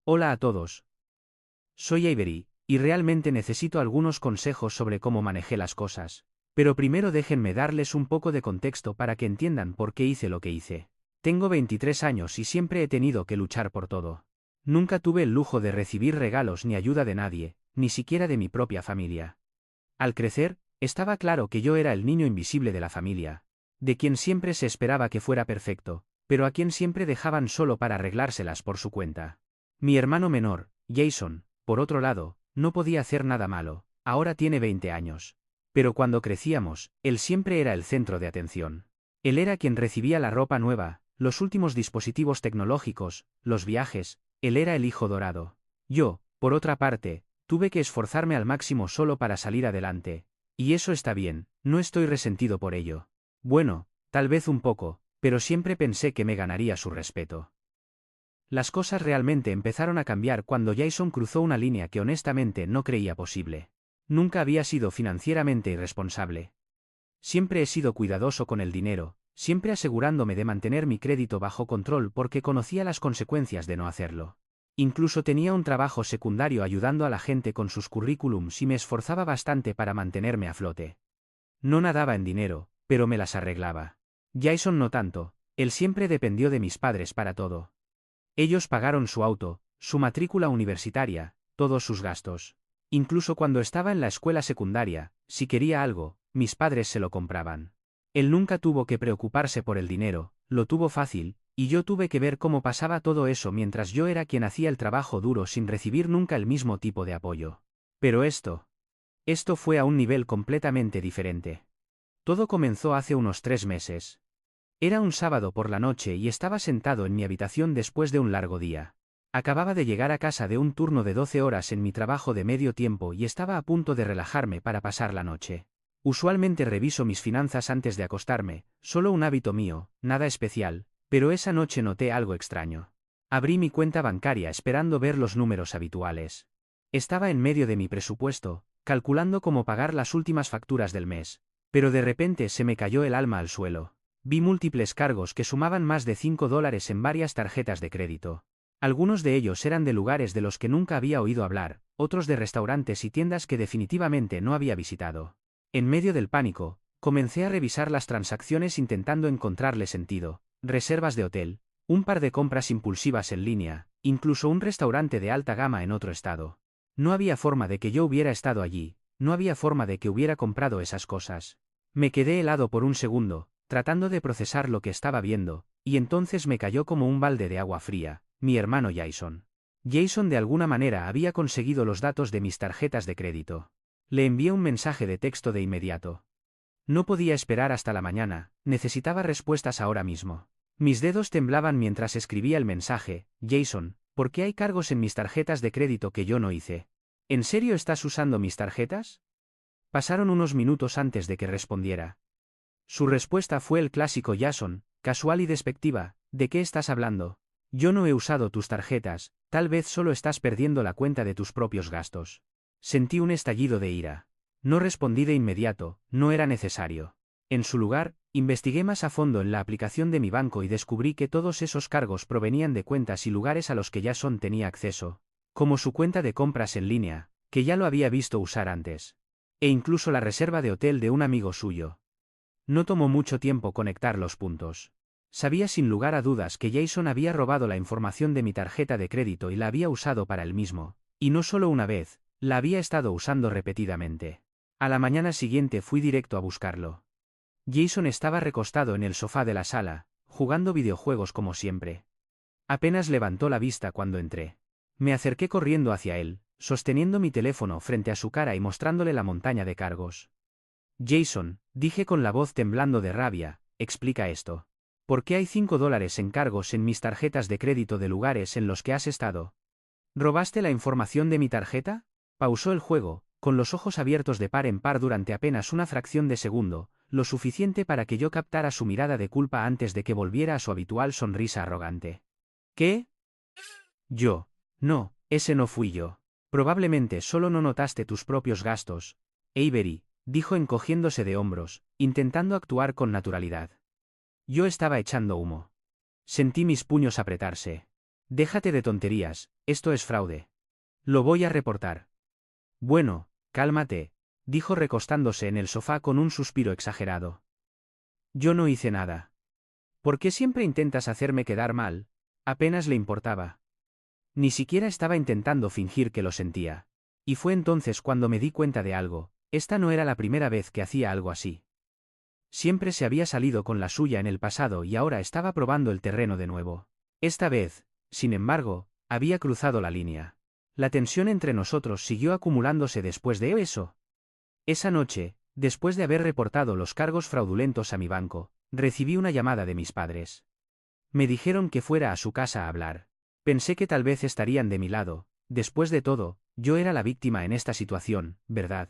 Hola a todos. Soy Avery, y realmente necesito algunos consejos sobre cómo manejé las cosas. Pero primero déjenme darles un poco de contexto para que entiendan por qué hice lo que hice. Tengo 23 años y siempre he tenido que luchar por todo. Nunca tuve el lujo de recibir regalos ni ayuda de nadie, ni siquiera de mi propia familia. Al crecer, estaba claro que yo era el niño invisible de la familia, de quien siempre se esperaba que fuera perfecto, pero a quien siempre dejaban solo para arreglárselas por su cuenta. Mi hermano menor, Jason, por otro lado, no podía hacer nada malo, ahora tiene 20 años. Pero cuando crecíamos, él siempre era el centro de atención. Él era quien recibía la ropa nueva, los últimos dispositivos tecnológicos, los viajes, él era el hijo dorado. Yo, por otra parte, tuve que esforzarme al máximo solo para salir adelante. Y eso está bien, no estoy resentido por ello. Bueno, tal vez un poco, pero siempre pensé que me ganaría su respeto. Las cosas realmente empezaron a cambiar cuando Jason cruzó una línea que honestamente no creía posible. Nunca había sido financieramente irresponsable. Siempre he sido cuidadoso con el dinero, siempre asegurándome de mantener mi crédito bajo control porque conocía las consecuencias de no hacerlo. Incluso tenía un trabajo secundario ayudando a la gente con sus currículums y me esforzaba bastante para mantenerme a flote. No nadaba en dinero, pero me las arreglaba. Jason no tanto, él siempre dependió de mis padres para todo. Ellos pagaron su auto, su matrícula universitaria, todos sus gastos. Incluso cuando estaba en la escuela secundaria, si quería algo, mis padres se lo compraban. Él nunca tuvo que preocuparse por el dinero, lo tuvo fácil, y yo tuve que ver cómo pasaba todo eso mientras yo era quien hacía el trabajo duro sin recibir nunca el mismo tipo de apoyo. Pero esto fue a un nivel completamente diferente. Todo comenzó hace unos 3 meses. Era un sábado por la noche y estaba sentado en mi habitación después de un largo día. Acababa de llegar a casa de un turno de 12 horas en mi trabajo de medio tiempo y estaba a punto de relajarme para pasar la noche. Usualmente reviso mis finanzas antes de acostarme, solo un hábito mío, nada especial, pero esa noche noté algo extraño. Abrí mi cuenta bancaria esperando ver los números habituales. Estaba en medio de mi presupuesto, calculando cómo pagar las últimas facturas del mes, pero de repente se me cayó el alma al suelo. Vi múltiples cargos que sumaban más de $5 en varias tarjetas de crédito. Algunos de ellos eran de lugares de los que nunca había oído hablar, otros de restaurantes y tiendas que definitivamente no había visitado. En medio del pánico, comencé a revisar las transacciones intentando encontrarle sentido, reservas de hotel, un par de compras impulsivas en línea, incluso un restaurante de alta gama en otro estado. No había forma de que yo hubiera estado allí, no había forma de que hubiera comprado esas cosas. Me quedé helado por un segundo, tratando de procesar lo que estaba viendo, y entonces me cayó como un balde de agua fría, mi hermano Jason. Jason de alguna manera había conseguido los datos de mis tarjetas de crédito. Le envié un mensaje de texto de inmediato. No podía esperar hasta la mañana, necesitaba respuestas ahora mismo. Mis dedos temblaban mientras escribía el mensaje. Jason, ¿por qué hay cargos en mis tarjetas de crédito que yo no hice? ¿En serio estás usando mis tarjetas? Pasaron unos minutos antes de que respondiera. Su respuesta fue el clásico Jason, casual y despectiva: ¿de qué estás hablando? Yo no he usado tus tarjetas, tal vez solo estás perdiendo la cuenta de tus propios gastos. Sentí un estallido de ira. No respondí de inmediato, no era necesario. En su lugar, investigué más a fondo en la aplicación de mi banco y descubrí que todos esos cargos provenían de cuentas y lugares a los que Jason tenía acceso, como su cuenta de compras en línea, que ya lo había visto usar antes. E incluso la reserva de hotel de un amigo suyo. No tomó mucho tiempo conectar los puntos. Sabía sin lugar a dudas que Jason había robado la información de mi tarjeta de crédito y la había usado para él mismo, y no solo una vez, la había estado usando repetidamente. A la mañana siguiente fui directo a buscarlo. Jason estaba recostado en el sofá de la sala, jugando videojuegos como siempre. Apenas levantó la vista cuando entré. Me acerqué corriendo hacia él, sosteniendo mi teléfono frente a su cara y mostrándole la montaña de cargos. Jason, dije con la voz temblando de rabia, explica esto. ¿Por qué hay $5 en cargos en mis tarjetas de crédito de lugares en los que has estado? ¿Robaste la información de mi tarjeta? Pausó el juego, con los ojos abiertos de par en par durante apenas una fracción de segundo, lo suficiente para que yo captara su mirada de culpa antes de que volviera a su habitual sonrisa arrogante. ¿Qué? Yo. No, ese no fui yo. Probablemente solo no notaste tus propios gastos, Avery, dijo encogiéndose de hombros, intentando actuar con naturalidad. Yo estaba echando humo. Sentí mis puños apretarse. Déjate de tonterías, esto es fraude. Lo voy a reportar. Bueno, cálmate, dijo recostándose en el sofá con un suspiro exagerado. Yo no hice nada. ¿Por qué siempre intentas hacerme quedar mal? Apenas le importaba. Ni siquiera estaba intentando fingir que lo sentía. Y fue entonces cuando me di cuenta de algo, esta no era la primera vez que hacía algo así. Siempre se había salido con la suya en el pasado y ahora estaba probando el terreno de nuevo. Esta vez, sin embargo, había cruzado la línea. La tensión entre nosotros siguió acumulándose después de eso. Esa noche, después de haber reportado los cargos fraudulentos a mi banco, recibí una llamada de mis padres. Me dijeron que fuera a su casa a hablar. Pensé que tal vez estarían de mi lado. Después de todo, yo era la víctima en esta situación, ¿verdad?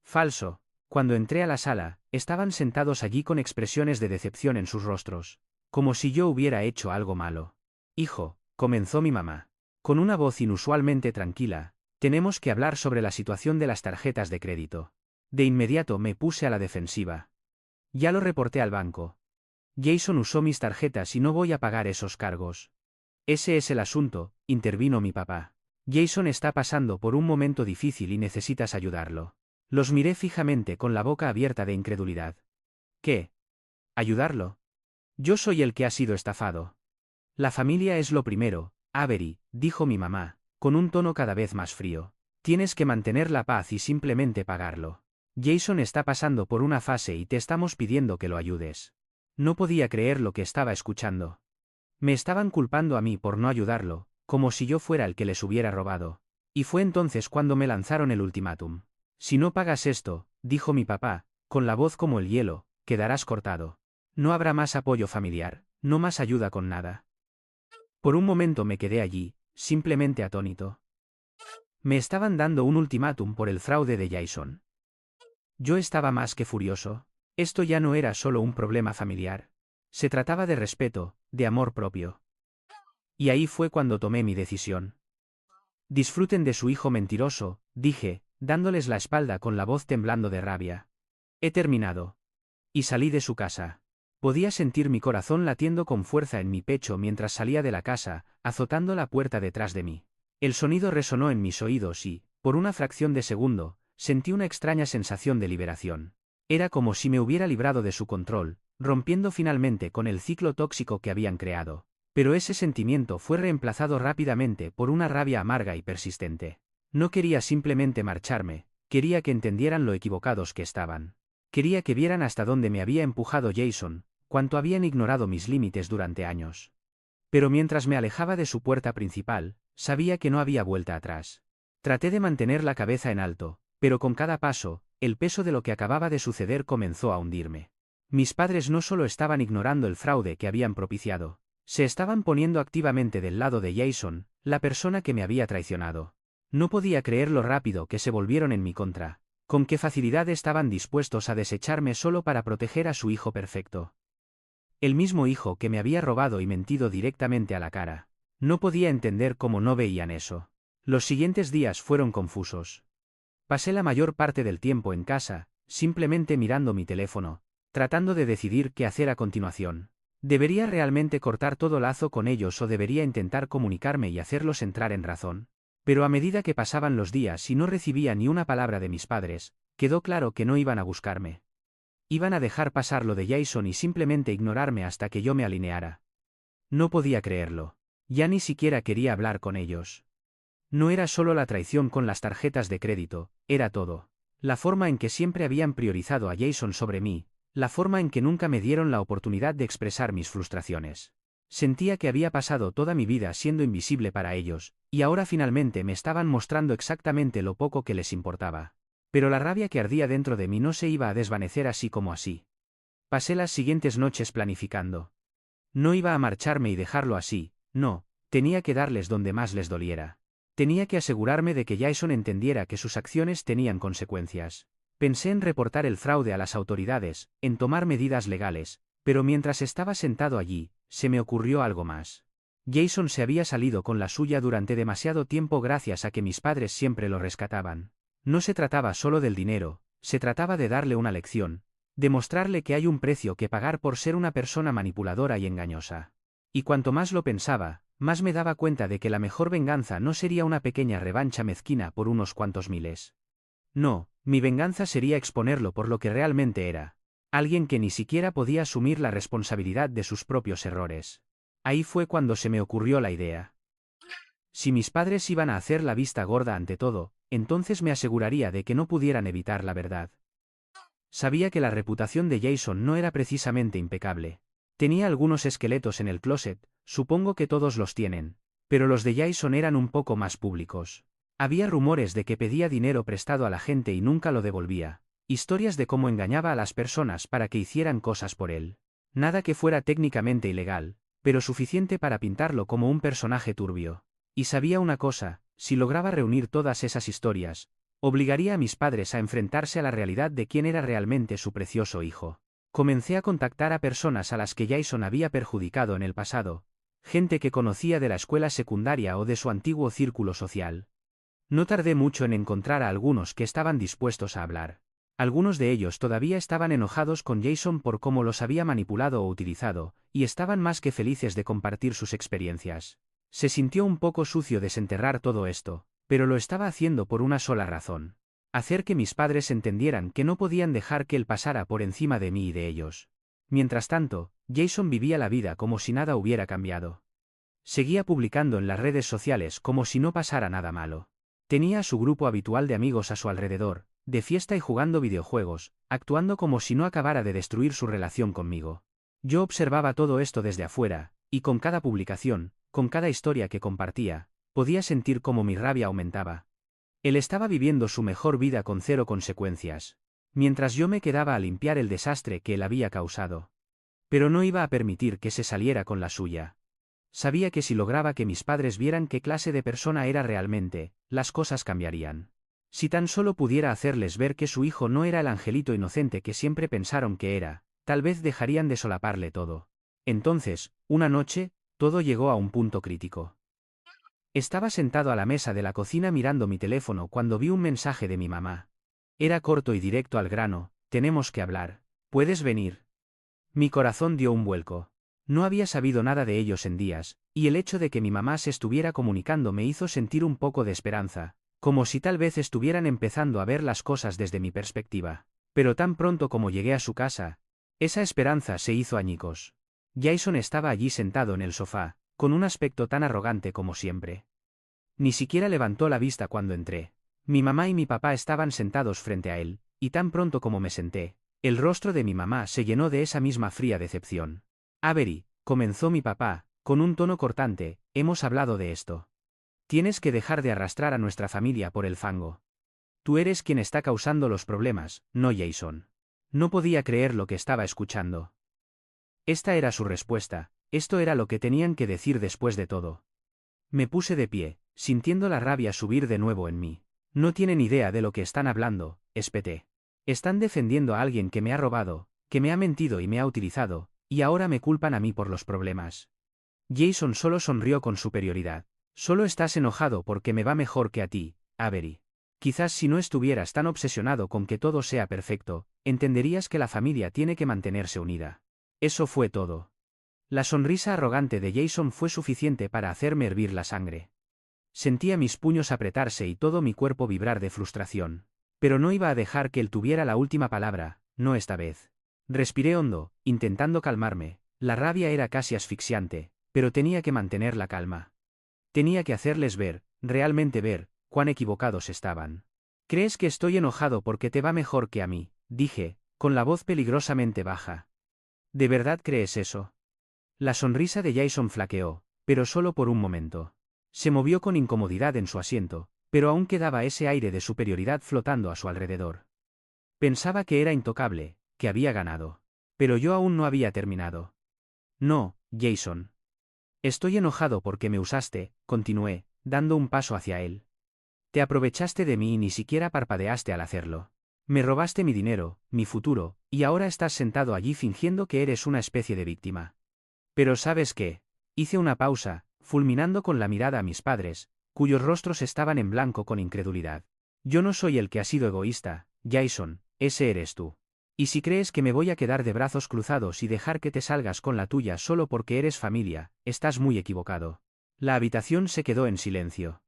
Falso. Cuando entré a la sala, estaban sentados allí con expresiones de decepción en sus rostros, como si yo hubiera hecho algo malo. Hijo, comenzó mi mamá, con una voz inusualmente tranquila, tenemos que hablar sobre la situación de las tarjetas de crédito. De inmediato me puse a la defensiva. Ya lo reporté al banco. Jason usó mis tarjetas y no voy a pagar esos cargos. Ese es el asunto, intervino mi papá. Jason está pasando por un momento difícil y necesitas ayudarlo. Los miré fijamente con la boca abierta de incredulidad. ¿Qué? ¿Ayudarlo? Yo soy el que ha sido estafado. La familia es lo primero, Avery, dijo mi mamá, con un tono cada vez más frío. Tienes que mantener la paz y simplemente pagarlo. Jason está pasando por una fase y te estamos pidiendo que lo ayudes. No podía creer lo que estaba escuchando. Me estaban culpando a mí por no ayudarlo, como si yo fuera el que les hubiera robado. Y fue entonces cuando me lanzaron el ultimátum. Si no pagas esto, dijo mi papá, con la voz como el hielo, quedarás cortado. No habrá más apoyo familiar, no más ayuda con nada. Por un momento me quedé allí, simplemente atónito. Me estaban dando un ultimátum por el fraude de Jason. Yo estaba más que furioso. Esto ya no era solo un problema familiar. Se trataba de respeto, de amor propio. Y ahí fue cuando tomé mi decisión. Disfruten de su hijo mentiroso, dije, dándoles la espalda con la voz temblando de rabia. He terminado. Y salí de su casa. Podía sentir mi corazón latiendo con fuerza en mi pecho mientras salía de la casa, azotando la puerta detrás de mí. El sonido resonó en mis oídos y, por una fracción de segundo, sentí una extraña sensación de liberación. Era como si me hubiera librado de su control, rompiendo finalmente con el ciclo tóxico que habían creado. Pero ese sentimiento fue reemplazado rápidamente por una rabia amarga y persistente. No quería simplemente marcharme, quería que entendieran lo equivocados que estaban. Quería que vieran hasta dónde me había empujado Jason, cuánto habían ignorado mis límites durante años. Pero mientras me alejaba de su puerta principal, sabía que no había vuelta atrás. Traté de mantener la cabeza en alto, pero con cada paso, el peso de lo que acababa de suceder comenzó a hundirme. Mis padres no solo estaban ignorando el fraude que habían propiciado, se estaban poniendo activamente del lado de Jason, la persona que me había traicionado. No podía creer lo rápido que se volvieron en mi contra, con qué facilidad estaban dispuestos a desecharme solo para proteger a su hijo perfecto. El mismo hijo que me había robado y mentido directamente a la cara. No podía entender cómo no veían eso. Los siguientes días fueron confusos. Pasé la mayor parte del tiempo en casa, simplemente mirando mi teléfono, tratando de decidir qué hacer a continuación. ¿Debería realmente cortar todo lazo con ellos o debería intentar comunicarme y hacerlos entrar en razón? Pero a medida que pasaban los días y no recibía ni una palabra de mis padres, quedó claro que no iban a buscarme. Iban a dejar pasar lo de Jason y simplemente ignorarme hasta que yo me alineara. No podía creerlo. Ya ni siquiera quería hablar con ellos. No era solo la traición con las tarjetas de crédito, era todo. La forma en que siempre habían priorizado a Jason sobre mí, la forma en que nunca me dieron la oportunidad de expresar mis frustraciones. Sentía que había pasado toda mi vida siendo invisible para ellos, y ahora finalmente me estaban mostrando exactamente lo poco que les importaba. Pero la rabia que ardía dentro de mí no se iba a desvanecer así como así. Pasé las siguientes noches planificando. No iba a marcharme y dejarlo así, no, tenía que darles donde más les doliera. Tenía que asegurarme de que Jason entendiera que sus acciones tenían consecuencias. Pensé en reportar el fraude a las autoridades, en tomar medidas legales, pero mientras estaba sentado allí, se me ocurrió algo más. Jason se había salido con la suya durante demasiado tiempo gracias a que mis padres siempre lo rescataban. No se trataba solo del dinero, se trataba de darle una lección, demostrarle que hay un precio que pagar por ser una persona manipuladora y engañosa. Y cuanto más lo pensaba, más me daba cuenta de que la mejor venganza no sería una pequeña revancha mezquina por unos cuantos miles. No, mi venganza sería exponerlo por lo que realmente era. Alguien que ni siquiera podía asumir la responsabilidad de sus propios errores. Ahí fue cuando se me ocurrió la idea. Si mis padres iban a hacer la vista gorda ante todo, entonces me aseguraría de que no pudieran evitar la verdad. Sabía que la reputación de Jason no era precisamente impecable. Tenía algunos esqueletos en el closet, supongo que todos los tienen, pero los de Jason eran un poco más públicos. Había rumores de que pedía dinero prestado a la gente y nunca lo devolvía, historias de cómo engañaba a las personas para que hicieran cosas por él. Nada que fuera técnicamente ilegal, pero suficiente para pintarlo como un personaje turbio. Y sabía una cosa, si lograba reunir todas esas historias, obligaría a mis padres a enfrentarse a la realidad de quién era realmente su precioso hijo. Comencé a contactar a personas a las que Jason había perjudicado en el pasado, gente que conocía de la escuela secundaria o de su antiguo círculo social. No tardé mucho en encontrar a algunos que estaban dispuestos a hablar. Algunos de ellos todavía estaban enojados con Jason por cómo los había manipulado o utilizado, y estaban más que felices de compartir sus experiencias. Se sintió un poco sucio desenterrar todo esto, pero lo estaba haciendo por una sola razón. Hacer que mis padres entendieran que no podían dejar que él pasara por encima de mí y de ellos. Mientras tanto, Jason vivía la vida como si nada hubiera cambiado. Seguía publicando en las redes sociales como si no pasara nada malo. Tenía a su grupo habitual de amigos a su alrededor, de fiesta y jugando videojuegos, actuando como si no acabara de destruir su relación conmigo. Yo observaba todo esto desde afuera, y con cada publicación, con cada historia que compartía, podía sentir cómo mi rabia aumentaba. Él estaba viviendo su mejor vida con cero consecuencias, mientras yo me quedaba a limpiar el desastre que él había causado. Pero no iba a permitir que se saliera con la suya. Sabía que si lograba que mis padres vieran qué clase de persona era realmente, las cosas cambiarían. Si tan solo pudiera hacerles ver que su hijo no era el angelito inocente que siempre pensaron que era, tal vez dejarían de solaparle todo. Entonces, una noche, todo llegó a un punto crítico. Estaba sentado a la mesa de la cocina mirando mi teléfono cuando vi un mensaje de mi mamá. Era corto y directo al grano: tenemos que hablar. ¿Puedes venir? Mi corazón dio un vuelco. No había sabido nada de ellos en días, y el hecho de que mi mamá se estuviera comunicando me hizo sentir un poco de esperanza, como si tal vez estuvieran empezando a ver las cosas desde mi perspectiva. Pero tan pronto como llegué a su casa, esa esperanza se hizo añicos. Jason estaba allí sentado en el sofá, con un aspecto tan arrogante como siempre. Ni siquiera levantó la vista cuando entré. Mi mamá y mi papá estaban sentados frente a él, y tan pronto como me senté, el rostro de mi mamá se llenó de esa misma fría decepción. Avery, comenzó mi papá, con un tono cortante, hemos hablado de esto. Tienes que dejar de arrastrar a nuestra familia por el fango. Tú eres quien está causando los problemas, no Jason. No podía creer lo que estaba escuchando. Esta era su respuesta, esto era lo que tenían que decir después de todo. Me puse de pie, sintiendo la rabia subir de nuevo en mí. No tienen idea de lo que están hablando, espeté. Están defendiendo a alguien que me ha robado, que me ha mentido y me ha utilizado, y ahora me culpan a mí por los problemas. Jason solo sonrió con superioridad. Solo estás enojado porque me va mejor que a ti, Avery. Quizás si no estuvieras tan obsesionado con que todo sea perfecto, entenderías que la familia tiene que mantenerse unida. Eso fue todo. La sonrisa arrogante de Jason fue suficiente para hacerme hervir la sangre. Sentía mis puños apretarse y todo mi cuerpo vibrar de frustración. Pero no iba a dejar que él tuviera la última palabra, no esta vez. Respiré hondo, intentando calmarme. La rabia era casi asfixiante, pero tenía que mantener la calma. Tenía que hacerles ver, realmente ver, cuán equivocados estaban. ¿Crees que estoy enojado porque te va mejor que a mí?, dije, con la voz peligrosamente baja. ¿De verdad crees eso? La sonrisa de Jason flaqueó, pero solo por un momento. Se movió con incomodidad en su asiento, pero aún quedaba ese aire de superioridad flotando a su alrededor. Pensaba que era intocable, que había ganado. Pero yo aún no había terminado. No, Jason. Estoy enojado porque me usaste, continué, dando un paso hacia él. Te aprovechaste de mí y ni siquiera parpadeaste al hacerlo. Me robaste mi dinero, mi futuro, y ahora estás sentado allí fingiendo que eres una especie de víctima. Pero ¿sabes qué? Hice una pausa, fulminando con la mirada a mis padres, cuyos rostros estaban en blanco con incredulidad. Yo no soy el que ha sido egoísta, Jason, ese eres tú. Y si crees que me voy a quedar de brazos cruzados y dejar que te salgas con la tuya solo porque eres familia, estás muy equivocado. La habitación se quedó en silencio.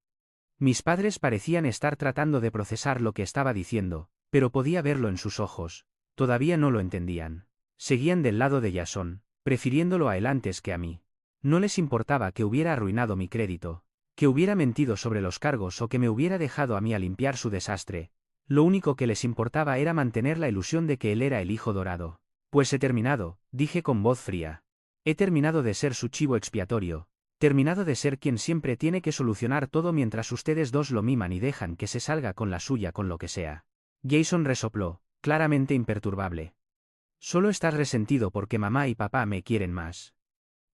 Mis padres parecían estar tratando de procesar lo que estaba diciendo, pero podía verlo en sus ojos. Todavía no lo entendían. Seguían del lado de Jason, prefiriéndolo a él antes que a mí. No les importaba que hubiera arruinado mi crédito, que hubiera mentido sobre los cargos o que me hubiera dejado a mí a limpiar su desastre. Lo único que les importaba era mantener la ilusión de que él era el hijo dorado. Pues he terminado, dije con voz fría. He terminado de ser su chivo expiatorio. Terminado de ser quien siempre tiene que solucionar todo mientras ustedes dos lo miman y dejan que se salga con la suya con lo que sea. Jason resopló, claramente imperturbable. Solo estás resentido porque mamá y papá me quieren más.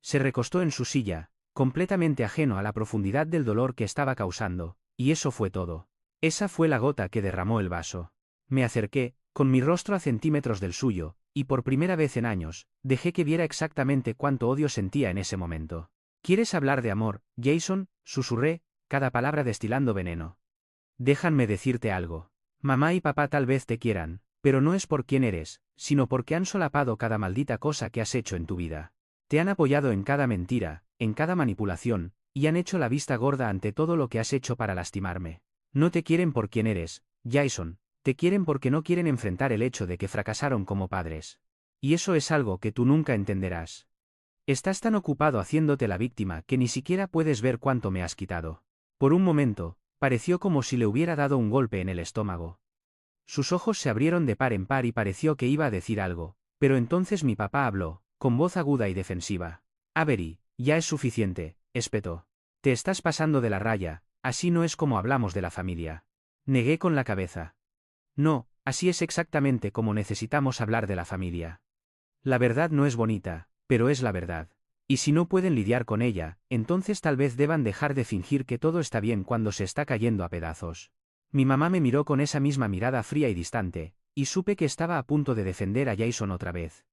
Se recostó en su silla, completamente ajeno a la profundidad del dolor que estaba causando, y eso fue todo. Esa fue la gota que derramó el vaso. Me acerqué, con mi rostro a centímetros del suyo, y por primera vez en años, dejé que viera exactamente cuánto odio sentía en ese momento. ¿Quieres hablar de amor, Jason?, susurré, cada palabra destilando veneno. Déjame decirte algo. Mamá y papá tal vez te quieran, pero no es por quién eres, sino porque han solapado cada maldita cosa que has hecho en tu vida. Te han apoyado en cada mentira, en cada manipulación, y han hecho la vista gorda ante todo lo que has hecho para lastimarme. No te quieren por quién eres, Jason, te quieren porque no quieren enfrentar el hecho de que fracasaron como padres. Y eso es algo que tú nunca entenderás. Estás tan ocupado haciéndote la víctima que ni siquiera puedes ver cuánto me has quitado. Por un momento, pareció como si le hubiera dado un golpe en el estómago. Sus ojos se abrieron de par en par y pareció que iba a decir algo, pero entonces mi papá habló, con voz aguda y defensiva. Avery, ya es suficiente, espetó. Te estás pasando de la raya, así no es como hablamos de la familia. Negué con la cabeza. No, así es exactamente como necesitamos hablar de la familia. La verdad no es bonita, pero es la verdad. Y si no pueden lidiar con ella, entonces tal vez deban dejar de fingir que todo está bien cuando se está cayendo a pedazos. Mi mamá me miró con esa misma mirada fría y distante, y supe que estaba a punto de defender a Jason otra vez.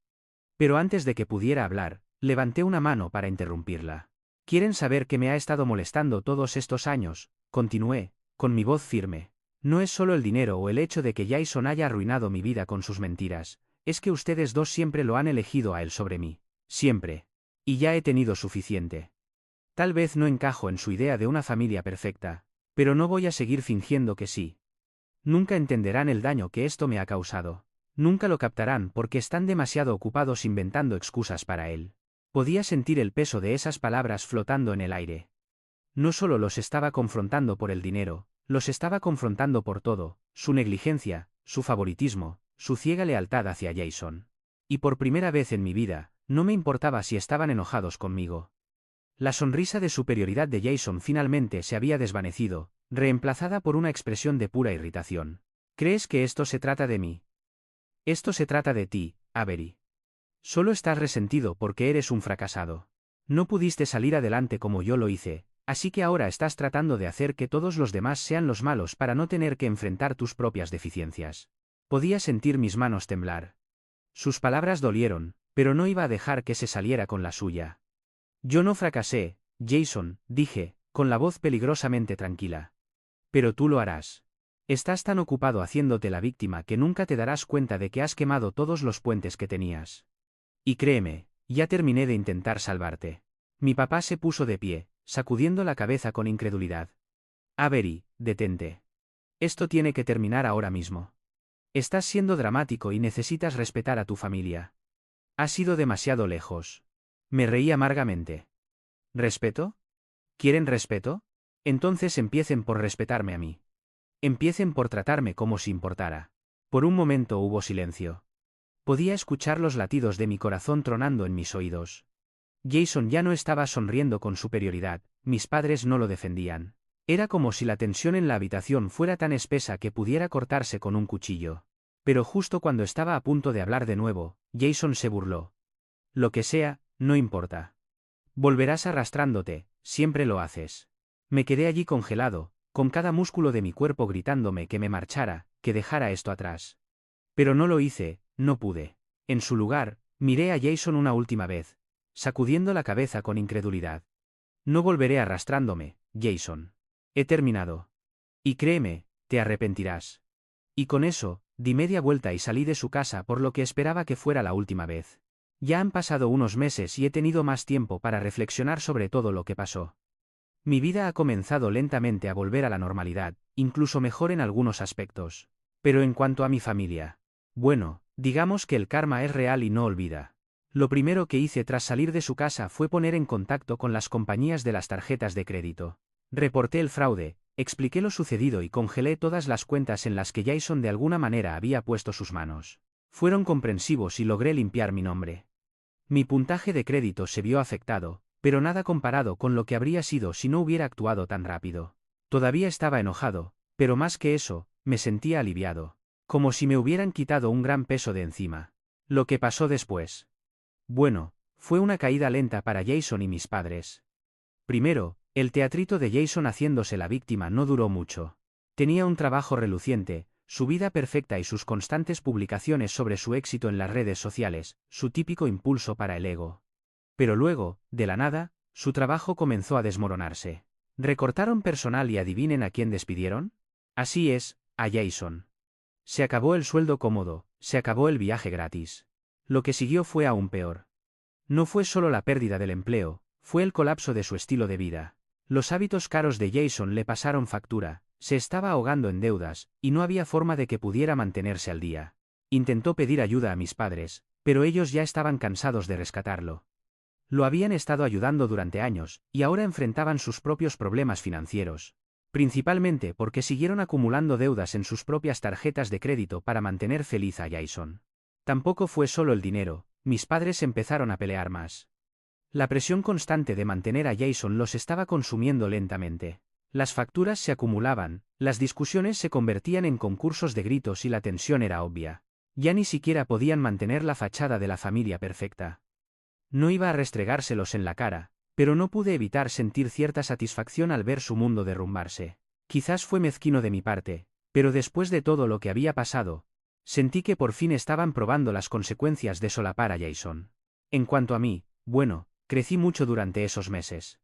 Pero antes de que pudiera hablar, levanté una mano para interrumpirla. ¿Quieren saber qué me ha estado molestando todos estos años?, continué, con mi voz firme. No es solo el dinero o el hecho de que Jason haya arruinado mi vida con sus mentiras, es que ustedes dos siempre lo han elegido a él sobre mí. Siempre. Y ya he tenido suficiente. Tal vez no encajo en su idea de una familia perfecta, pero no voy a seguir fingiendo que sí. Nunca entenderán el daño que esto me ha causado. Nunca lo captarán porque están demasiado ocupados inventando excusas para él. Podía sentir el peso de esas palabras flotando en el aire. No solo los estaba confrontando por el dinero, los estaba confrontando por todo, su negligencia, su favoritismo, su ciega lealtad hacia Jason. Y por primera vez en mi vida, no me importaba si estaban enojados conmigo. La sonrisa de superioridad de Jason finalmente se había desvanecido, reemplazada por una expresión de pura irritación. ¿Crees que esto se trata de mí? Esto se trata de ti, Avery. Solo estás resentido porque eres un fracasado. No pudiste salir adelante como yo lo hice, así que ahora estás tratando de hacer que todos los demás sean los malos para no tener que enfrentar tus propias deficiencias. Podía sentir mis manos temblar. Sus palabras dolieron, pero no iba a dejar que se saliera con la suya. Yo no fracasé, Jason, dije, con la voz peligrosamente tranquila. Pero tú lo harás. Estás tan ocupado haciéndote la víctima que nunca te darás cuenta de que has quemado todos los puentes que tenías. Y créeme, ya terminé de intentar salvarte. Mi papá se puso de pie, sacudiendo la cabeza con incredulidad. Avery, detente. Esto tiene que terminar ahora mismo. Estás siendo dramático y necesitas respetar a tu familia. Has ido demasiado lejos. Me reí amargamente. ¿Respeto? ¿Quieren respeto? Entonces empiecen por respetarme a mí. Empiecen por tratarme como si importara. Por un momento hubo silencio. Podía escuchar los latidos de mi corazón tronando en mis oídos. Jason ya no estaba sonriendo con superioridad, mis padres no lo defendían. Era como si la tensión en la habitación fuera tan espesa que pudiera cortarse con un cuchillo. Pero justo cuando estaba a punto de hablar de nuevo, Jason se burló. Lo que sea, no importa. Volverás arrastrándote, siempre lo haces. Me quedé allí congelado, con cada músculo de mi cuerpo gritándome que me marchara, que dejara esto atrás. Pero no lo hice, no pude. En su lugar, miré a Jason una última vez, sacudiendo la cabeza con incredulidad. No volveré arrastrándome, Jason. He terminado. Y créeme, te arrepentirás. Y con eso, di media vuelta y salí de su casa por lo que esperaba que fuera la última vez. Ya han pasado unos meses y he tenido más tiempo para reflexionar sobre todo lo que pasó. Mi vida ha comenzado lentamente a volver a la normalidad, incluso mejor en algunos aspectos. Pero en cuanto a mi familia, bueno, digamos que el karma es real y no olvida. Lo primero que hice tras salir de su casa fue poner en contacto con las compañías de las tarjetas de crédito. Reporté el fraude, expliqué lo sucedido y congelé todas las cuentas en las que Jason de alguna manera había puesto sus manos. Fueron comprensivos y logré limpiar mi nombre. Mi puntaje de crédito se vio afectado, pero nada comparado con lo que habría sido si no hubiera actuado tan rápido. Todavía estaba enojado, pero más que eso, me sentía aliviado. Como si me hubieran quitado un gran peso de encima. Lo que pasó después. Bueno, fue una caída lenta para Jason y mis padres. Primero, el teatrito de Jason haciéndose la víctima no duró mucho. Tenía un trabajo reluciente, su vida perfecta y sus constantes publicaciones sobre su éxito en las redes sociales, su típico impulso para el ego. Pero luego, de la nada, su trabajo comenzó a desmoronarse. Recortaron personal y adivinen a quién despidieron. Así es, a Jason. Se acabó el sueldo cómodo, se acabó el viaje gratis. Lo que siguió fue aún peor. No fue solo la pérdida del empleo, fue el colapso de su estilo de vida. Los hábitos caros de Jason le pasaron factura, se estaba ahogando en deudas, y no había forma de que pudiera mantenerse al día. Intentó pedir ayuda a mis padres, pero ellos ya estaban cansados de rescatarlo. Lo habían estado ayudando durante años, y ahora enfrentaban sus propios problemas financieros. Principalmente porque siguieron acumulando deudas en sus propias tarjetas de crédito para mantener feliz a Jason. Tampoco fue solo el dinero, mis padres empezaron a pelear más. La presión constante de mantener a Jason los estaba consumiendo lentamente. Las facturas se acumulaban, las discusiones se convertían en concursos de gritos y la tensión era obvia. Ya ni siquiera podían mantener la fachada de la familia perfecta. No iba a restregárselos en la cara, pero no pude evitar sentir cierta satisfacción al ver su mundo derrumbarse. Quizás fue mezquino de mi parte, pero después de todo lo que había pasado, sentí que por fin estaban probando las consecuencias de solapar a Jason. En cuanto a mí, bueno, crecí mucho durante esos meses.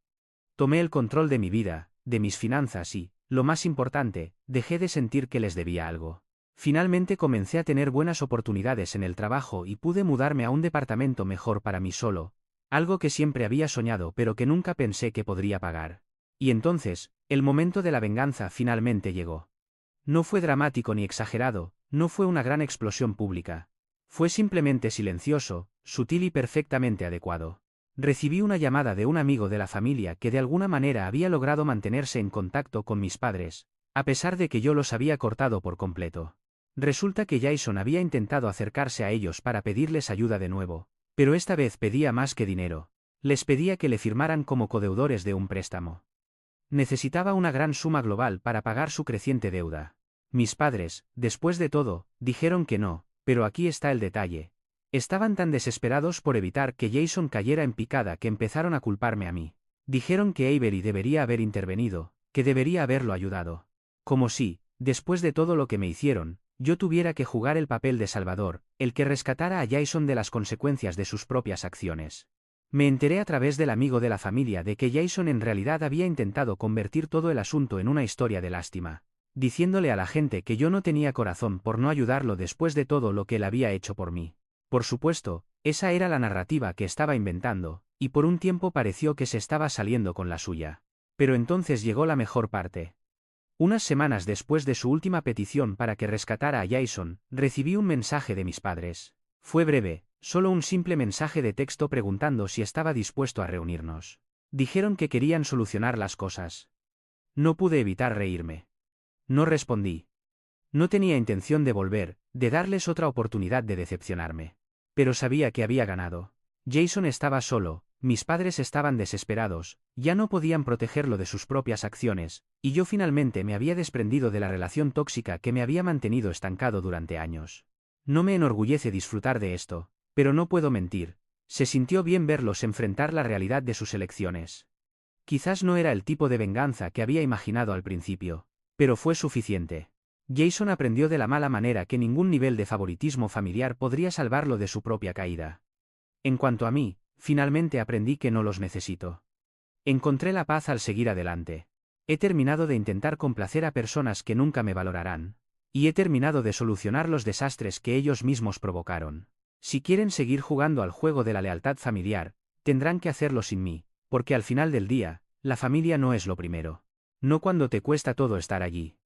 Tomé el control de mi vida, de mis finanzas y, lo más importante, dejé de sentir que les debía algo. Finalmente comencé a tener buenas oportunidades en el trabajo y pude mudarme a un departamento mejor para mí solo, algo que siempre había soñado pero que nunca pensé que podría pagar. Y entonces, el momento de la venganza finalmente llegó. No fue dramático ni exagerado, no fue una gran explosión pública. Fue simplemente silencioso, sutil y perfectamente adecuado. Recibí una llamada de un amigo de la familia que de alguna manera había logrado mantenerse en contacto con mis padres, a pesar de que yo los había cortado por completo. Resulta que Jason había intentado acercarse a ellos para pedirles ayuda de nuevo, pero esta vez pedía más que dinero. Les pedía que le firmaran como codeudores de un préstamo. Necesitaba una gran suma global para pagar su creciente deuda. Mis padres, después de todo, dijeron que no, pero aquí está el detalle. Estaban tan desesperados por evitar que Jason cayera en picada que empezaron a culparme a mí. Dijeron que Avery debería haber intervenido, que debería haberlo ayudado. Como si, después de todo lo que me hicieron, yo tuviera que jugar el papel de salvador, el que rescatara a Jason de las consecuencias de sus propias acciones. Me enteré a través del amigo de la familia de que Jason en realidad había intentado convertir todo el asunto en una historia de lástima, diciéndole a la gente que yo no tenía corazón por no ayudarlo después de todo lo que él había hecho por mí. Por supuesto, esa era la narrativa que estaba inventando, y por un tiempo pareció que se estaba saliendo con la suya. Pero entonces llegó la mejor parte. Unas semanas después de su última petición para que rescatara a Jason, recibí un mensaje de mis padres. Fue breve, solo un simple mensaje de texto preguntando si estaba dispuesto a reunirnos. Dijeron que querían solucionar las cosas. No pude evitar reírme. No respondí. No tenía intención de volver, de darles otra oportunidad de decepcionarme. Pero sabía que había ganado. Jason estaba solo, mis padres estaban desesperados, ya no podían protegerlo de sus propias acciones, y yo finalmente me había desprendido de la relación tóxica que me había mantenido estancado durante años. No me enorgullece disfrutar de esto, pero no puedo mentir, se sintió bien verlos enfrentar la realidad de sus elecciones. Quizás no era el tipo de venganza que había imaginado al principio, pero fue suficiente. Jason aprendió de la mala manera que ningún nivel de favoritismo familiar podría salvarlo de su propia caída. En cuanto a mí, finalmente aprendí que no los necesito. Encontré la paz al seguir adelante. He terminado de intentar complacer a personas que nunca me valorarán. Y he terminado de solucionar los desastres que ellos mismos provocaron. Si quieren seguir jugando al juego de la lealtad familiar, tendrán que hacerlo sin mí, porque al final del día, La familia no es lo primero. No cuando te cuesta todo estar allí.